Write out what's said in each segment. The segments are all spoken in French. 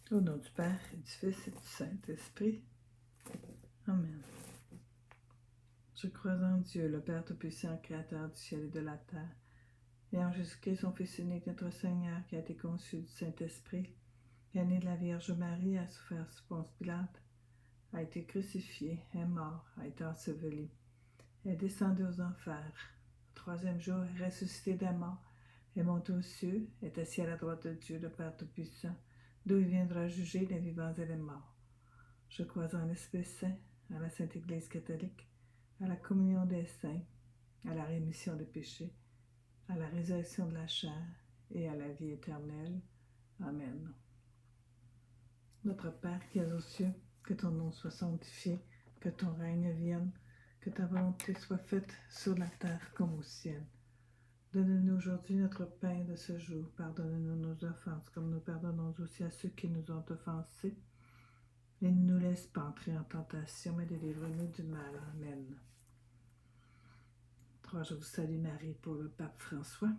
Au nom du Père, et du Fils et du Saint-Esprit. Amen. Je crois en Dieu, le Père Tout-Puissant, Créateur du ciel et de la terre, et en Jésus-Christ, son Fils unique, notre Seigneur, qui a été conçu du Saint-Esprit, qui est né de la Vierge Marie, a souffert sous Ponce Pilate, a été crucifié, est mort, a été enseveli, est descendu aux enfers. Le troisième jour, est ressuscité des morts, est monté aux cieux, est assis à la droite de Dieu, le Père Tout-Puissant, d'où il viendra juger les vivants et les morts. Je crois en l'Esprit Saint, à la Sainte Église catholique, à la communion des saints, à la rémission des péchés, à la résurrection de la chair et à la vie éternelle. Amen. Notre Père qui es aux cieux, que ton nom soit sanctifié, que ton règne vienne, que ta volonté soit faite sur la terre comme au ciel. Donne-nous aujourd'hui notre pain de ce jour. Pardonne-nous nos offenses, comme nous pardonnons aussi à ceux qui nous ont offensés. Et ne nous laisse pas entrer en tentation, mais délivre-nous du mal. Amen. 3. Je vous salue Marie pour le pape François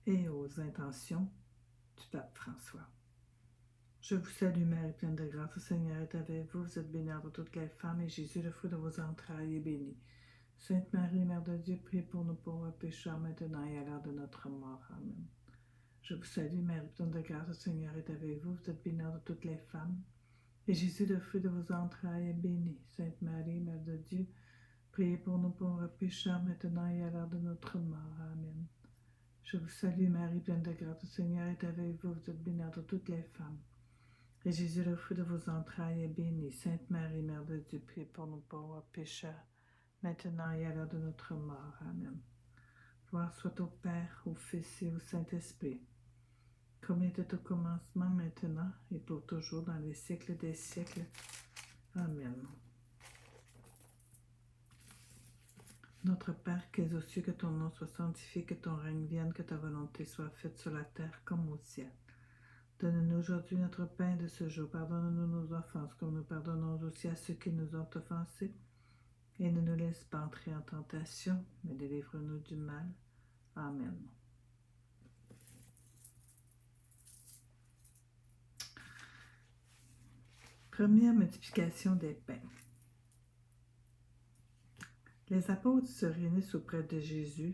et aux intentions du pape François. Je vous salue Marie, pleine de grâce, le Seigneur est avec vous. Vous êtes bénie entre toutes les femmes, et Jésus, le fruit de vos entrailles, est béni. Sainte Marie, Mère de Dieu, priez pour nous pauvres pécheurs, maintenant et à l'heure de notre mort. Amen. Je vous salue Marie, pleine de grâce, le Seigneur est avec vous. Vous êtes bénie entre toutes les femmes, et Jésus, le fruit de vos entrailles, est béni. Sainte Marie, Mère de Dieu, priez pour nous pauvres pécheurs, maintenant et à l'heure de notre mort. Amen. Je vous salue Marie, pleine de grâce, le Seigneur est avec vous. Vous êtes bénie entre toutes les femmes, et Jésus, le fruit de vos entrailles, est béni. Sainte Marie, Mère de Dieu, priez pour nous pauvres pécheurs, maintenant et à l'heure de notre mort. Amen. Gloire soit au Père, au Fils et au Saint-Esprit, comme il était au commencement, maintenant et pour toujours, dans les siècles des siècles. Amen. Notre Père qui es aux cieux, que ton nom soit sanctifié, que ton règne vienne, que ta volonté soit faite sur la terre comme au ciel. Donne-nous aujourd'hui notre pain de ce jour. Pardonne-nous nos offenses, comme nous pardonnons aussi à ceux qui nous ont offensés. Et ne nous laisse pas entrer en tentation, mais délivre-nous du mal. Amen. Première multiplication des pains. Les apôtres se réunissent auprès de Jésus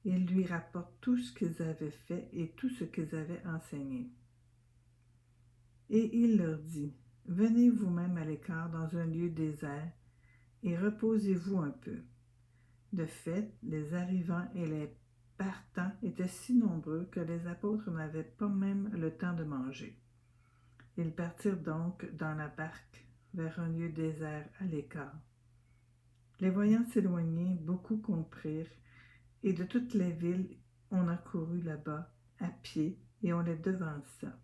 et ils lui rapportent tout ce qu'ils avaient fait et tout ce qu'ils avaient enseigné. Et il leur dit, « Venez vous-même à l'écart dans un lieu désert et reposez-vous un peu. » De fait, les arrivants et les partants étaient si nombreux que les apôtres n'avaient pas même le temps de manger. Ils partirent donc dans la barque vers un lieu désert à l'écart. Les voyant s'éloigner, beaucoup comprirent, et de toutes les villes, on accourut là-bas à pied et on les devança.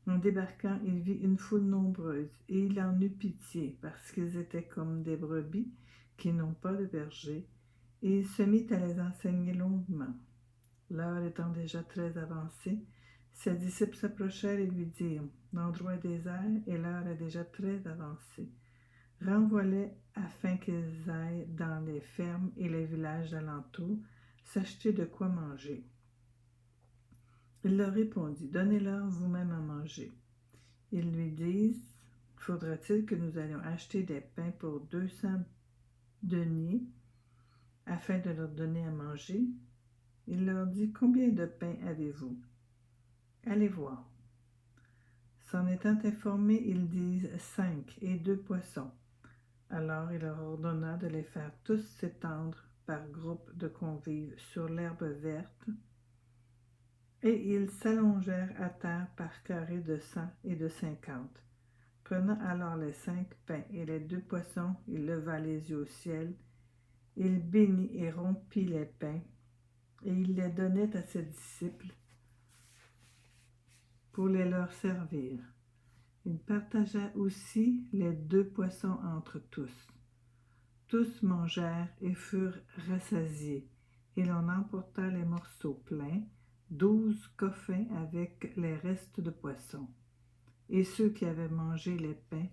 En débarquant, il vit une foule nombreuse, et il en eut pitié, parce qu'ils étaient comme des brebis qui n'ont pas de berger, et il se mit à les enseigner longuement. L'heure étant déjà très avancée, ses disciples s'approchèrent et lui dirent, « L'endroit est désert, et l'heure est déjà très avancée. Renvoie-les afin qu'ils aillent dans les fermes et les villages alentours s'acheter de quoi manger. » Il leur répondit, « Donnez-leur vous-même à manger. » Ils lui disent, « Faudra-t-il que nous allions acheter des pains pour 200 deniers afin de leur donner à manger? » Il leur dit, « Combien de pains avez-vous? Allez voir. » S'en étant informés, ils disent, « 5 et 2 poissons. » Alors il leur ordonna de les faire tous s'étendre par groupes de convives sur l'herbe verte, et ils s'allongèrent à terre par carrés de 100 et de 50. Prenant alors les 5 pains et les 2 poissons, il leva les yeux au ciel, il bénit et rompit les pains, et il les donnait à ses disciples pour les leur servir. Il partagea aussi les 2 poissons entre tous. Tous mangèrent et furent rassasiés, et l'on emporta les morceaux pleins, 12 coffins avec les restes de poissons. Et ceux qui avaient mangé les pains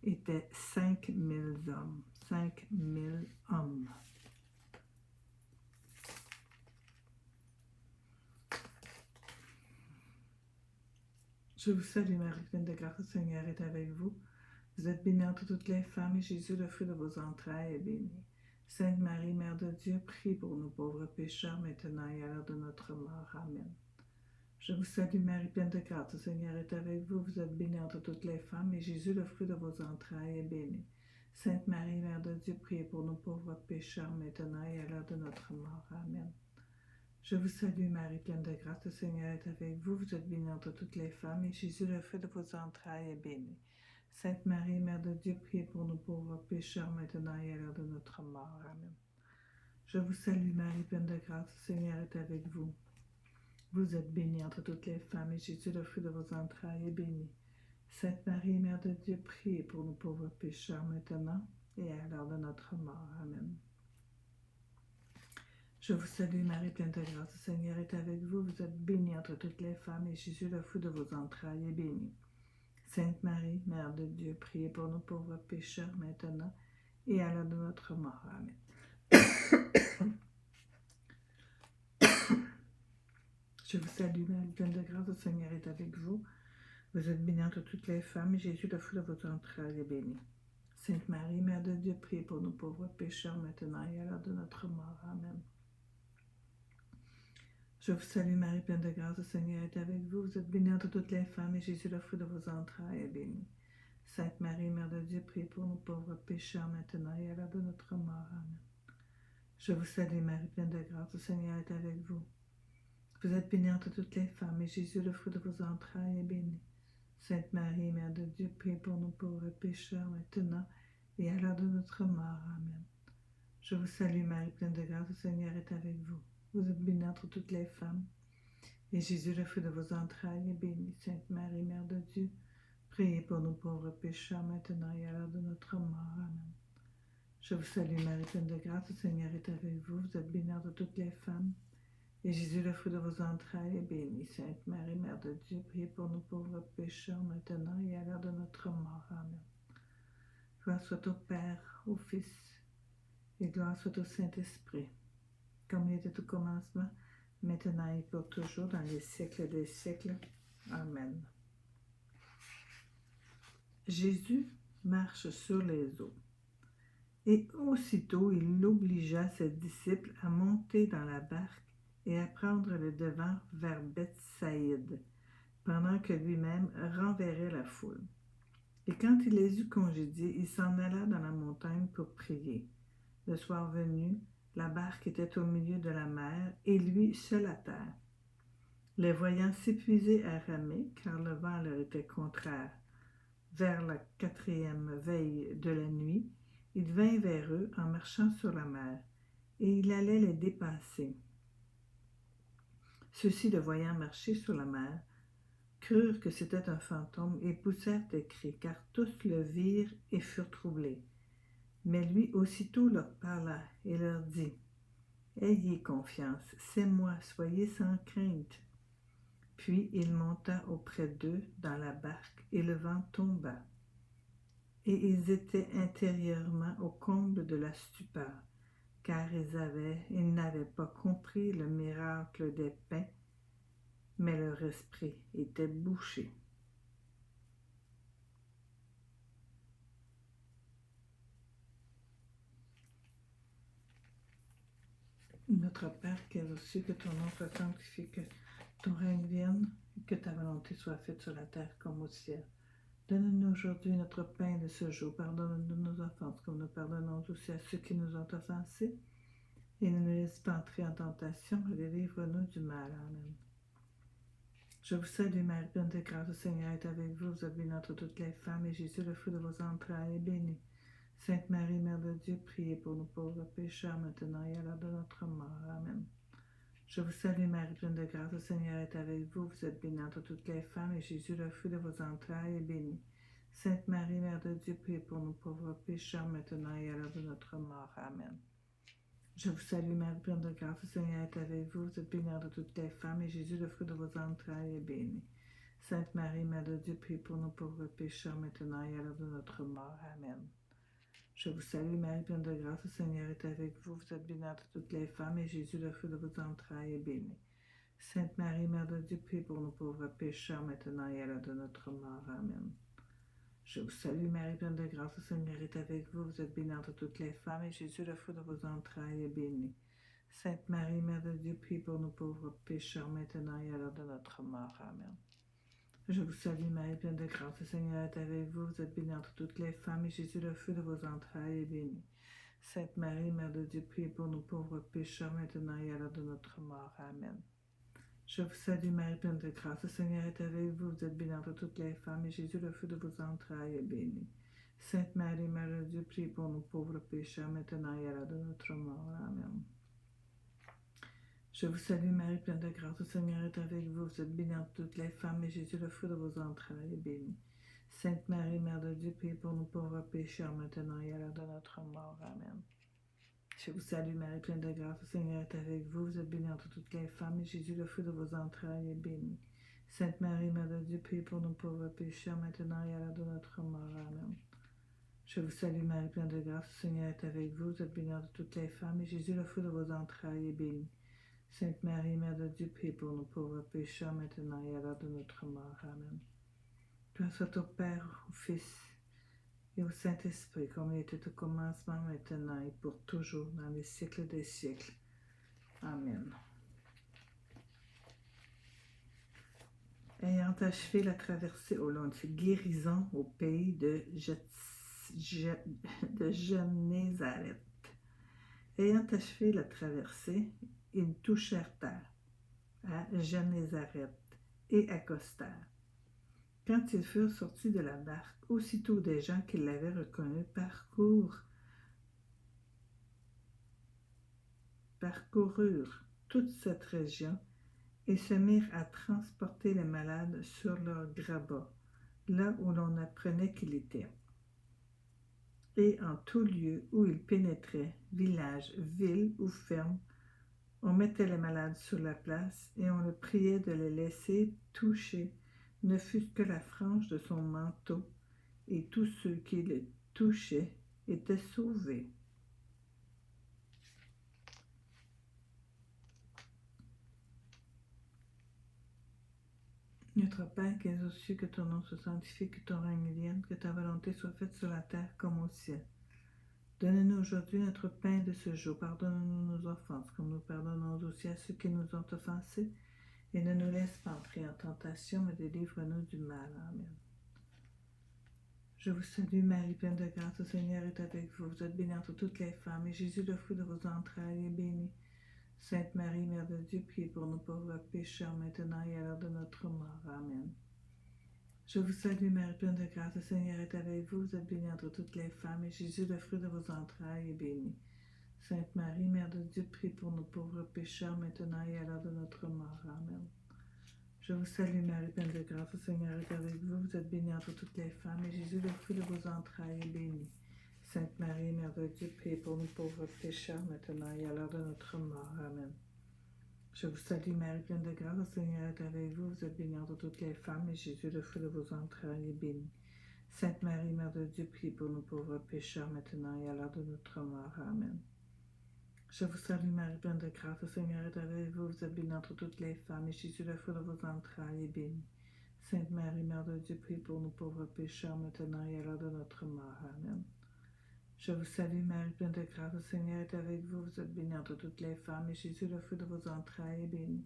étaient 5000 hommes. 5000 hommes. Je vous salue Marie, pleine de grâce, le Seigneur est avec vous. Vous êtes bénie entre toutes les femmes, et Jésus, le fruit de vos entrailles, est béni. Sainte Marie, Mère de Dieu, prie pour nous pauvres pécheurs, maintenant et à l'heure de notre mort. Amen. Je vous salue Marie, pleine de grâce, le Seigneur est avec vous. Vous êtes bénie entre toutes les femmes, et Jésus, le fruit de vos entrailles, est béni. Sainte Marie, Mère de Dieu, priez pour nous pauvres pécheurs, maintenant et à l'heure de notre mort. Amen. Je vous salue Marie, pleine de grâce, le Seigneur est avec vous. Vous êtes bénie entre toutes les femmes, et Jésus, le fruit de vos entrailles, est béni. Sainte Marie, Mère de Dieu, priez pour nous pauvres pécheurs, maintenant et à l'heure de notre mort. Amen. Je vous salue Marie, pleine de grâce, le Seigneur est avec vous. Vous êtes bénie entre toutes les femmes, et Jésus, le fruit de vos entrailles, est béni. Sainte Marie, Mère de Dieu, priez pour nous pauvres pécheurs, maintenant et à l'heure de notre mort. Amen. Je vous salue Marie, pleine de grâce, le Seigneur est avec vous. Vous êtes bénie entre toutes les femmes, et Jésus, le fruit de vos entrailles, est béni. Sainte Marie, Mère de Dieu, priez pour nous pauvres pécheurs, maintenant et à l'heure de notre mort. Amen. Je vous salue Marie, pleine de grâce, le Seigneur est avec vous. Vous êtes bénie entre toutes les femmes, et Jésus, le fruit de vos entrailles, est béni. Sainte Marie, Mère de Dieu, priez pour nous pauvres pécheurs, maintenant et à l'heure de notre mort. Amen. Je vous salue Marie, pleine de grâce, le Seigneur est avec vous. Vous êtes bénie entre toutes les femmes, et Jésus, le fruit de vos entrailles, est béni. Sainte Marie, Mère de Dieu, priez pour nous pauvres pécheurs, maintenant et à l'heure de notre mort. Amen. Je vous salue Marie, pleine de grâce, le Seigneur est avec vous. Vous êtes bénie entre toutes les femmes, et Jésus, le fruit de vos entrailles, est béni. Sainte Marie, Mère de Dieu, priez pour nous pauvres pécheurs, maintenant et à l'heure de notre mort. Amen. Je vous salue Marie, pleine de grâce, le Seigneur est avec vous. Vous êtes bénie entre toutes les femmes, et Jésus, le fruit de vos entrailles, est béni. Sainte Marie, Mère de Dieu, priez pour nous pauvres pécheurs, maintenant et à l'heure de notre mort. Amen. Je vous salue Marie, pleine de grâce, le Seigneur est avec vous. Vous êtes bénie entre toutes les femmes, et Jésus, le fruit de vos entrailles, est béni. Sainte Marie, Mère de Dieu, priez pour nous pauvres pécheurs, maintenant et à l'heure de notre mort. Amen. Gloire soit au Père, au Fils, et gloire soit au Saint-Esprit, comme il était au commencement, maintenant et pour toujours, dans les siècles des siècles. Amen. Jésus marche sur les eaux. Et aussitôt il obligea ses disciples à monter dans la barque et à prendre le devant vers Bethsaïde, pendant que lui-même renverrait la foule. Et quand il les eut congédiés, il s'en alla dans la montagne pour prier. Le soir venu, la barque était au milieu de la mer, et lui seul à terre. Les voyant s'épuiser à ramer, car le vent leur était contraire, vers la 4e veille de la nuit, il vint vers eux en marchant sur la mer, et il allait les dépasser. Ceux-ci, le voyant marcher sur la mer, crurent que c'était un fantôme et poussèrent des cris, car tous le virent et furent troublés. Mais lui aussitôt leur parla et leur dit : « Ayez confiance, c'est moi, soyez sans crainte. » Puis il monta auprès d'eux dans la barque, et le vent tomba. Et ils étaient intérieurement au comble de la stupeur, car ils n'avaient pas compris le miracle des pains, mais leur esprit était bouché. Notre Père qui es aux cieux, que ton nom soit sanctifié, que ton règne vienne, et que ta volonté soit faite sur la terre comme au ciel. Donne-nous aujourd'hui notre pain de ce jour. Pardonne-nous nos offenses, comme nous pardonnons aussi à ceux qui nous ont offensés. Et ne nous laisse pas entrer en tentation, et délivre-nous du mal. Amen. Je vous salue Marie, pleine de grâce, le Seigneur est avec vous. Vous êtes bénie entre toutes les femmes, et Jésus, le fruit de vos entrailles, est béni. Sainte Marie, Mère de Dieu, priez pour nous pauvres pécheurs, maintenant et à l'heure de notre mort. Amen. Je vous salue Marie, pleine de grâce, le Seigneur est avec vous. Vous êtes bénie entre toutes les femmes, et Jésus, le fruit de vos entrailles, est béni. Sainte Marie, Mère de Dieu, priez pour nous pauvres pécheurs, maintenant et à l'heure de notre mort. Amen. Je vous salue Marie, pleine de grâce, le Seigneur est avec vous. Vous êtes bénie entre toutes les femmes, et Jésus, le fruit de vos entrailles, est béni. Sainte Marie, Mère de Dieu, priez pour nous pauvres pécheurs, maintenant et à l'heure de notre mort. Amen. Je vous salue Marie, pleine de grâce, le Seigneur est avec vous. Vous êtes bénie entre toutes les femmes, et Jésus, le fruit de vos entrailles, est béni. Sainte Marie, Mère de Dieu, prie pour nous pauvres pécheurs, maintenant et à l'heure de notre mort. Amen. Je vous salue, Marie, pleine de grâce, le Seigneur est avec vous. Vous êtes bénie entre toutes les femmes, et Jésus, le fruit de vos entrailles, est béni. Sainte Marie, Mère de Dieu, prie pour nous pauvres pécheurs, maintenant et à l'heure de notre mort. Amen. Je vous salue, Marie, pleine de grâce, le Seigneur est avec vous. Vous êtes bénie entre toutes les femmes, et Jésus, le fruit de vos entrailles, est béni. Sainte Marie, Mère de Dieu, prie pour nous pauvres pécheurs, maintenant et à l'heure de notre mort. Amen. Je vous salue, Marie, pleine de grâce, le Seigneur est avec vous. Vous êtes bénie entre toutes les femmes, et Jésus, le fruit de vos entrailles, est béni. Sainte Marie, Mère de Dieu, prie pour nous pauvres pécheurs, maintenant et à l'heure de notre mort. Amen. Je vous salue, Marie, pleine de grâce, le Seigneur est avec vous. Vous êtes bénie entre toutes les femmes, et Jésus, le fruit de vos entrailles, est béni. Sainte Marie, Mère de Dieu, prie pour nous pauvres pécheurs, maintenant et à l'heure de notre mort. Amen. Je vous salue, Marie, pleine de grâce, le Seigneur est avec vous. Vous êtes bénie entre toutes les femmes, et Jésus, le fruit de vos entrailles, est béni. Sainte Marie, Mère de Dieu, prie pour nous pauvres pécheurs, maintenant et à l'heure de notre mort. Amen. Je vous salue, Marie, pleine de grâce, le Seigneur est avec vous. Vous êtes bénie entre toutes les femmes, et Jésus, le fruit de vos entrailles, est béni. Sainte Marie, Mère de Dieu, prie pour nous pauvres pécheurs, maintenant et à l'heure de notre mort. Amen. Gloire soit au Père, au Fils et au Saint-Esprit, comme il était au commencement, maintenant et pour toujours, dans les siècles des siècles. Amen. Ayant achevé la traversée au long de ces guérisons au pays de Génézareth. Ayant achevé la traversée, ils touchèrent terre à Génézareth et accostèrent. Quand ils furent sortis de la barque, aussitôt des gens qui l'avaient reconnu parcoururent toute cette région et se mirent à transporter les malades sur leurs grabats, là où l'on apprenait qu'il était. Et en tout lieu où ils pénétraient, village, ville ou ferme, on mettait les malades sur la place et on le priait de les laisser toucher, ne fût-ce que la frange de son manteau, et tous ceux qui le touchaient étaient sauvés. Notre Père qui es aux cieux, que ton nom soit sanctifié, que ton règne vienne, que ta volonté soit faite sur la terre comme au ciel. Donne-nous aujourd'hui notre pain de ce jour. Pardonne-nous nos offenses, comme nous pardonnons aussi à ceux qui nous ont offensés. Et ne nous laisse pas entrer en tentation, mais délivre-nous du mal. Amen. Je vous salue, Marie, pleine de grâce, le Seigneur est avec vous. Vous êtes bénie entre toutes les femmes, et Jésus, le fruit de vos entrailles, est béni. Sainte Marie, Mère de Dieu, priez pour nous pauvres pécheurs, maintenant et à l'heure de notre mort. Amen. Je vous salue, Marie, pleine de grâce, le Seigneur est avec vous. Vous êtes bénie entre toutes les femmes, et Jésus, le fruit de vos entrailles, est béni. Sainte Marie, Mère de Dieu, priez pour nous pauvres pécheurs, maintenant et à l'heure de notre mort. Amen. Je vous salue, Marie, pleine de grâce, le Seigneur est avec vous. Vous êtes bénie entre toutes les femmes, et Jésus, le fruit de vos entrailles, est béni. Sainte Marie, Mère de Dieu, priez pour nous pauvres pécheurs, maintenant et à l'heure de notre mort. Amen. Je vous salue, Marie, pleine de grâce, le Seigneur est avec vous. Vous êtes bénie entre toutes les femmes, et Jésus, le fruit de vos entrailles, est béni. Sainte Marie, Mère de Dieu, priez pour nous pauvres pécheurs, maintenant et à l'heure de notre mort. Amen. Je vous salue, Marie, pleine de grâce, le Seigneur est avec vous. Vous êtes bénie entre toutes les femmes, et Jésus, le fruit de vos entrailles, est béni. Sainte Marie, Mère de Dieu, priez pour nous pauvres pécheurs, maintenant et à l'heure de notre mort. Amen. Je vous salue, Marie, pleine de grâce, le Seigneur est avec vous. Vous êtes bénie entre toutes les femmes, et Jésus, le fruit de vos entrailles, est béni.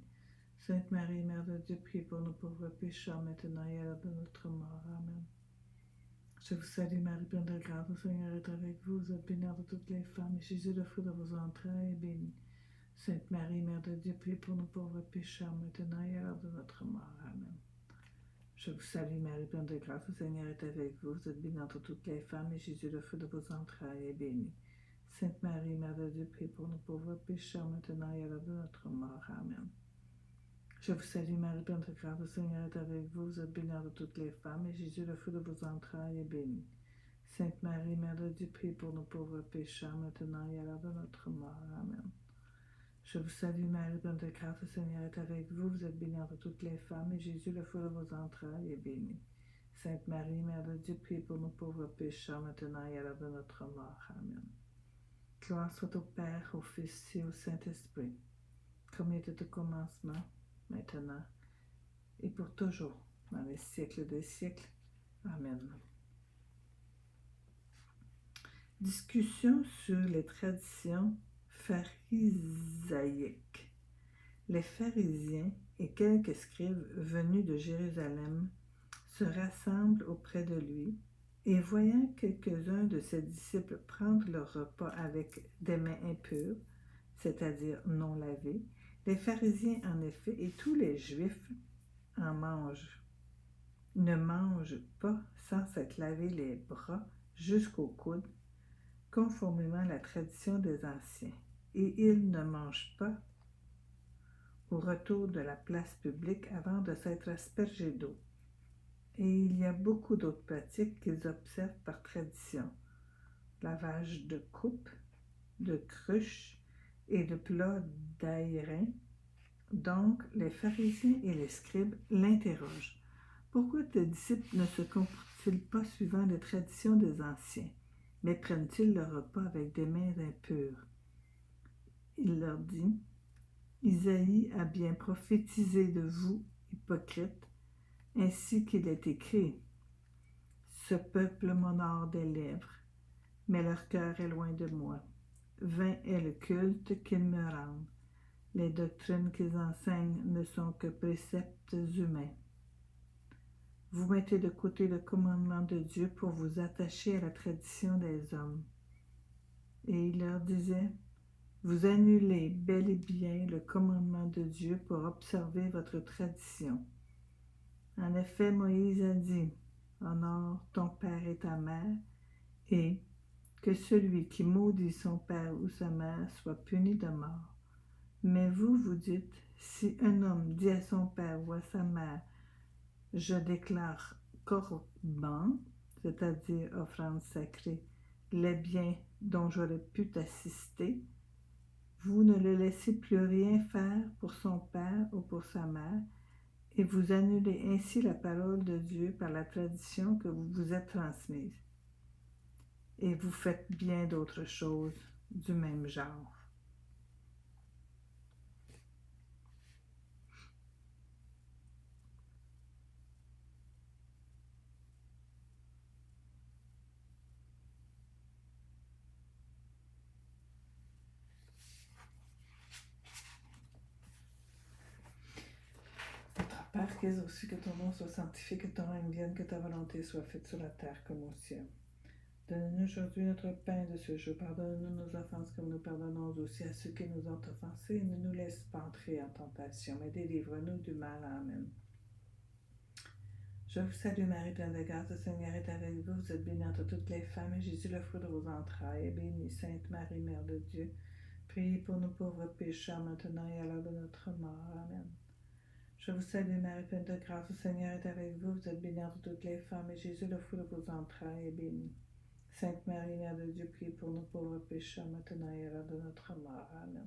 Sainte Marie, Mère de Dieu, priez pour nous pauvres pécheurs, maintenant et à l'heure de notre mort. Amen. Je vous salue, Marie, pleine de grâce, le Seigneur est avec vous. Vous êtes bénie entre toutes les femmes, et Jésus, le fruit de vos entrailles, est béni. Sainte Marie, Mère de Dieu, priez pour nous pauvres pécheurs, maintenant et à l'heure de notre mort. Amen. Je vous salue, Marie, pleine de grâce, le Seigneur est avec vous. Vous êtes bénie entre toutes les femmes, et Jésus, le fruit de vos entrailles, est béni. Sainte Marie, Mère de Dieu, priez pour nous pauvres pécheurs, maintenant et à l'heure de notre mort. Amen. Je vous salue, Marie, pleine de grâce, le Seigneur est avec vous. Vous êtes bénie entre toutes les femmes, et Jésus, le fruit de vos entrailles, est béni. Sainte Marie, Mère de Dieu, priez pour nous pauvres pécheurs, maintenant et à l'heure de notre mort. Amen. Je vous salue, Marie, pleine de grâce, le Seigneur est avec vous. Vous êtes bénie entre toutes les femmes, et Jésus, le fruit de vos entrailles, est béni. Sainte Marie, Mère de Dieu, priez pour nous pauvres pécheurs, maintenant et à l'heure de notre mort. Amen. Gloire soit au Père, au Fils et au Saint-Esprit, comme il était au commencement, maintenant et pour toujours, dans les siècles des siècles. Amen. Discussion sur les traditions pharisaïques. Les pharisiens et quelques scribes venus de Jérusalem se rassemblent auprès de lui, et voyant quelques-uns de ses disciples prendre leur repas avec des mains impures, c'est-à-dire non lavées, les pharisiens en effet et tous les juifs ne mangent pas sans s'être lavé les bras jusqu'au coude, conformément à la tradition des anciens, et ils ne mangent pas au retour de la place publique avant de s'être aspergés d'eau. Et il y a beaucoup d'autres pratiques qu'ils observent par tradition. Lavage de coupes, de cruches et de plats d'airain. Donc, les pharisiens et les scribes l'interrogent. Pourquoi tes disciples ne se comportent-ils pas suivant les traditions des anciens, mais prennent-ils le repas avec des mains impures? Il leur dit, Isaïe a bien prophétisé de vous, hypocrites, ainsi qu'il est écrit. Ce peuple m'honore des lèvres, mais leur cœur est loin de moi. Vain est le culte qu'ils me rendent. Les doctrines qu'ils enseignent ne sont que préceptes humains. Vous mettez de côté le commandement de Dieu pour vous attacher à la tradition des hommes. Et il leur disait, vous annulez bel et bien le commandement de Dieu pour observer votre tradition. En effet, Moïse a dit, honore ton père et ta mère, et que celui qui maudit son père ou sa mère soit puni de mort. Mais vous, vous dites, si un homme dit à son père ou à sa mère, je déclare corban, c'est-à-dire offrande sacrée, les biens dont j'aurais pu t'assister, vous ne le laissez plus rien faire pour son père ou pour sa mère, et vous annulez ainsi la parole de Dieu par la tradition que vous vous êtes transmise. Et vous faites bien d'autres choses du même genre. Notre Père qui es aux cieux, que ton nom soit sanctifié, que ton règne vienne, que ta volonté soit faite sur la terre comme au ciel. Donne-nous aujourd'hui notre pain de ce jour. Pardonne-nous nos offenses comme nous pardonnons aussi à ceux qui nous ont offensés. Et ne nous laisse pas entrer en tentation, mais délivre-nous du mal. Amen. Je vous salue Marie, pleine de grâce, le Seigneur est avec vous. Vous êtes bénie entre toutes les femmes, et Jésus, le fruit de vos entrailles, est béni. Sainte Marie, Mère de Dieu, priez pour nous pauvres pécheurs, maintenant et à l'heure de notre mort. Amen. Je vous salue Marie, pleine de grâce, le Seigneur est avec vous. Vous êtes bénie entre toutes les femmes, et Jésus, le fruit de vos entrailles, est béni. Sainte Marie, Mère de Dieu, priez pour nous pauvres pécheurs, maintenant et à l'heure de notre mort. Amen.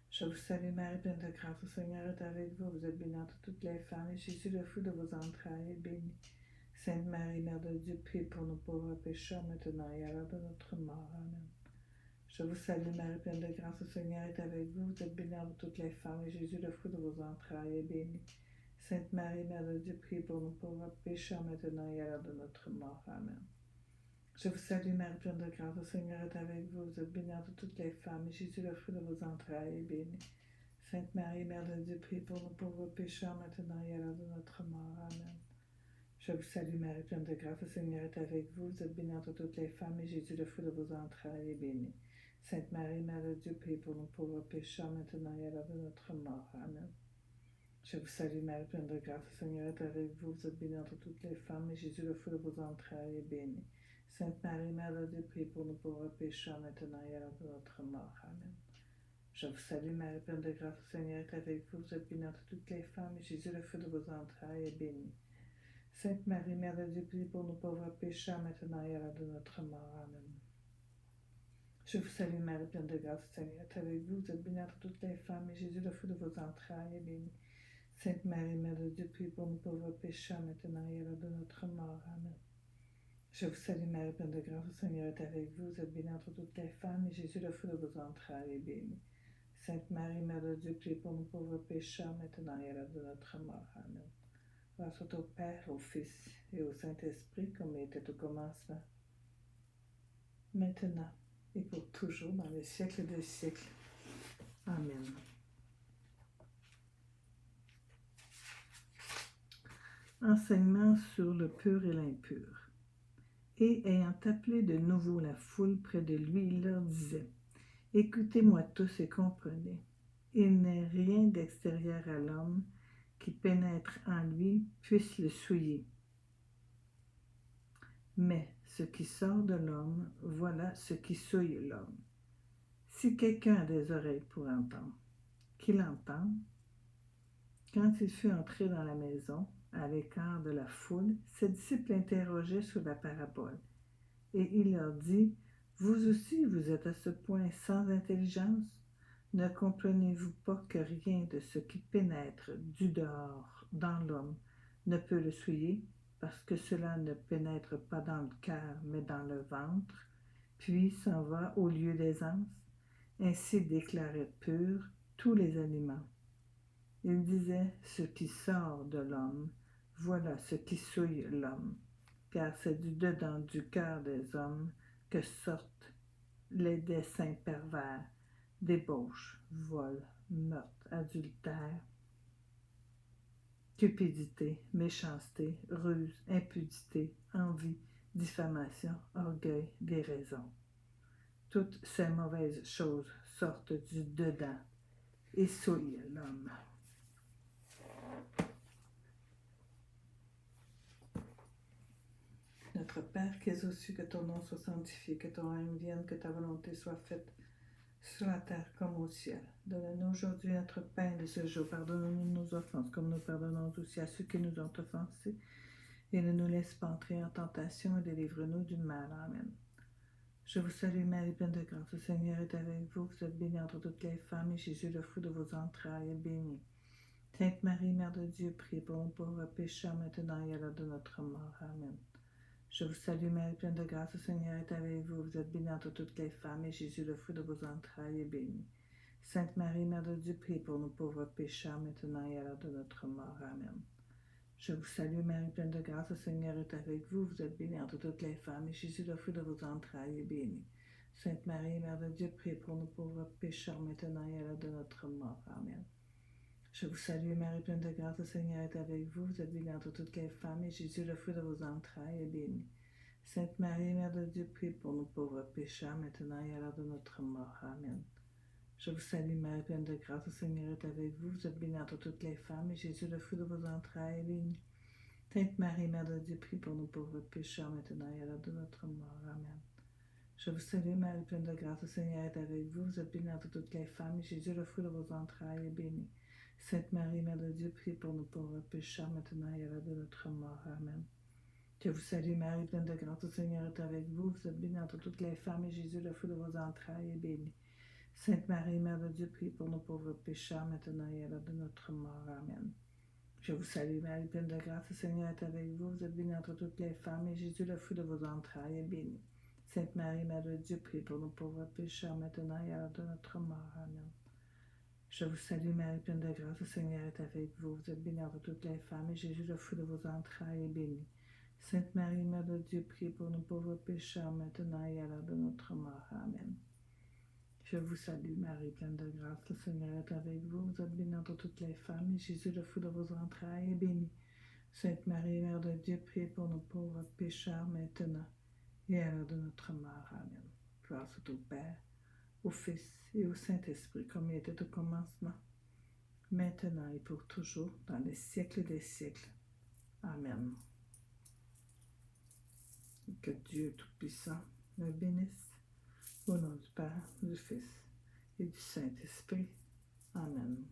Je vous salue Marie, pleine de grâce, le Seigneur est avec vous. Vous êtes bénie entre toutes les femmes, et Jésus, le fruit de vos entrailles, est béni. Sainte Marie, Mère de Dieu, priez pour nous pauvres pécheurs, maintenant et à l'heure de notre mort. Amen. Je vous salue Marie, pleine de grâce, le Seigneur est avec vous. Vous êtes bénie entre toutes les femmes, et Jésus, le fruit de vos entrailles, est béni. Sainte Marie, Mère de Dieu, priez pour nous pauvres pécheurs, maintenant et à l'heure de notre mort. Amen. Je vous salue Marie, pleine de grâce, le Seigneur est avec vous. Vous êtes bénie entre toutes les femmes, et Jésus, le fruit de vos entrailles, est béni. Sainte Marie, Mère de Dieu, priez pour nous pauvres pécheurs, maintenant et à l'heure de notre mort. Amen. Je vous salue Marie, pleine de grâce, le Seigneur est avec vous. Vous êtes bénie entre toutes les femmes, et Jésus, le fruit de vos entrailles, est béni. Sainte Marie, Mère de Dieu, priez pour nous pauvres pécheurs, maintenant et à l'heure de notre mort. Amen. Je vous salue Marie, pleine de grâce, le Seigneur est avec vous. Vous êtes bénie entre toutes les femmes, et Jésus, le fruit de vos entrailles, est béni. Sainte Marie, Mère de Dieu, priez pour nous pauvres pécheurs, maintenant et à l'heure de notre mort. Amen. Je vous salue Marie, pleine de grâce, le Seigneur est avec vous. Vous êtes bénie entre toutes les femmes, et Jésus, le fruit de vos entrailles, est béni. Sainte Marie, Mère de Dieu, priez pour nous pauvres pécheurs, maintenant et à l'heure de notre mort. Amen. Je vous salue Marie, pleine de grâce, le Seigneur est avec vous. Vous êtes bénie entre toutes les femmes, et Jésus, le fruit de vos entrailles, est béni. Sainte Marie, Mère de Dieu, priez pour nous pauvres pécheurs, maintenant et à l'heure de notre mort. Amen. Je vous salue Marie, pleine de grâce, le Seigneur est avec vous. Vous êtes bénie entre toutes les femmes, et Jésus, le fruit de vos entrailles, est béni. Sainte Marie, Mère de Dieu, prie pour nous pauvres pécheurs, maintenant et à l'heure de notre mort. Amen. Grâce au Père, au Fils et au Saint-Esprit, comme il était au commencement, maintenant et pour toujours, dans les siècles des siècles. Amen. Enseignement sur le pur et l'impur. Et ayant appelé de nouveau la foule près de lui, il leur disait, « Écoutez-moi tous et comprenez. Il n'est rien d'extérieur à l'homme qui pénètre en lui puisse le souiller. Mais ce qui sort de l'homme, voilà ce qui souille l'homme. Si quelqu'un a des oreilles pour entendre, qu'il entende. » Quand il fut entré dans la maison, à l'écart de la foule, ses disciples l'interrogeaient sur la parabole. Et il leur dit, « Vous aussi, vous êtes à ce point sans intelligence? Ne comprenez-vous pas que rien de ce qui pénètre du dehors dans l'homme ne peut le souiller, parce que cela ne pénètre pas dans le cœur, mais dans le ventre, puis s'en va au lieu d'aisance? Ainsi déclarait pur tous les aliments. » Il disait, « Ce qui sort de l'homme, voilà ce qui souille l'homme, car c'est du dedans du cœur des hommes que sortent les desseins pervers, débauche, vol, meurtre, adultère, cupidité, méchanceté, ruse, impudicité, envie, diffamation, orgueil, déraison. Toutes ces mauvaises choses sortent du dedans et souillent l'homme. » Notre Père qui es aux cieux, que ton nom soit sanctifié, que ton règne vienne, que ta volonté soit faite sur la terre comme au ciel. Donne-nous aujourd'hui notre pain de ce jour. Pardonne-nous nos offenses, comme nous pardonnons aussi à ceux qui nous ont offensés. Et ne nous laisse pas entrer en tentation et délivre-nous du mal. Amen. Je vous salue Marie, pleine de grâce. Le Seigneur est avec vous. Vous êtes bénie entre toutes les femmes, et Jésus, le fruit de vos entrailles, est béni. Sainte Marie, Mère de Dieu, priez pour nous pauvres pécheurs, maintenant et à l'heure de notre mort. Amen. Je vous salue Marie, pleine de grâce, le Seigneur est avec vous. Vous êtes bénie entre toutes les femmes, et Jésus, le fruit de vos entrailles, est béni. Sainte Marie, Mère de Dieu, priez pour nous pauvres pécheurs, maintenant et à l'heure de notre mort. Amen. Je vous salue Marie, pleine de grâce, le Seigneur est avec vous. Vous êtes bénie entre toutes les femmes, et Jésus, le fruit de vos entrailles, est béni. Sainte Marie, Mère de Dieu, priez pour nous pauvres pécheurs, maintenant et à l'heure de notre mort. Amen. Je vous salue Marie, pleine de grâce, le Seigneur est avec vous. Vous êtes bénie entre toutes les femmes, et Jésus, le fruit de vos entrailles, est béni. Sainte Marie, Mère de Dieu, priez pour nous pauvres pécheurs, maintenant et à l'heure de notre mort. Amen. Je vous salue Marie, pleine de grâce, le Seigneur est avec vous. Vous êtes bénie entre toutes les femmes, et Jésus, le fruit de vos entrailles, est béni. Sainte Marie, Mère de Dieu, priez pour nous pauvres pécheurs, maintenant et à l'heure de notre mort. Amen. Je vous salue Marie, pleine de grâce, le Seigneur est avec vous. Vous êtes bénie entre toutes les femmes, et Jésus, le fruit de vos entrailles, est béni. Sainte Marie, Mère de Dieu, priez pour nous pauvres pécheurs, maintenant et à l'heure de notre mort. Amen. Je vous salue Marie, pleine de grâce, le Seigneur est avec vous. Vous êtes bénie entre toutes les femmes, et Jésus, le fruit de vos entrailles, est béni. Sainte Marie, Mère de Dieu, priez pour nous pauvres pécheurs, maintenant et à l'heure de notre mort. Amen. Je vous salue Marie, pleine de grâce, le Seigneur est avec vous. Vous êtes bénie entre toutes les femmes, et Jésus, le fruit de vos entrailles, est béni. Sainte Marie, Mère de Dieu, priez pour nous pauvres pécheurs, maintenant et à l'heure de notre mort. Amen. Je vous salue Marie, pleine de grâce, le Seigneur est avec vous. Vous êtes bénie entre toutes les femmes, et Jésus, le fruit de vos entrailles, est béni. Sainte Marie, Mère de Dieu, priez pour nous pauvres pécheurs, maintenant et à l'heure de notre mort. Amen. Je vous salue Marie, pleine de grâce, le Seigneur est avec vous. Vous êtes bénie entre toutes les femmes, et Jésus, le fruit de vos entrailles, est béni. Sainte Marie, Mère de Dieu, priez pour nous pauvres pécheurs, maintenant et à l'heure de notre mort. Amen. Grâce au Père, au Fils et au Saint-Esprit, comme il était au commencement, maintenant et pour toujours, dans les siècles des siècles. Amen. Que Dieu Tout-Puissant me bénisse, au nom du Père, du Fils et du Saint-Esprit. Amen.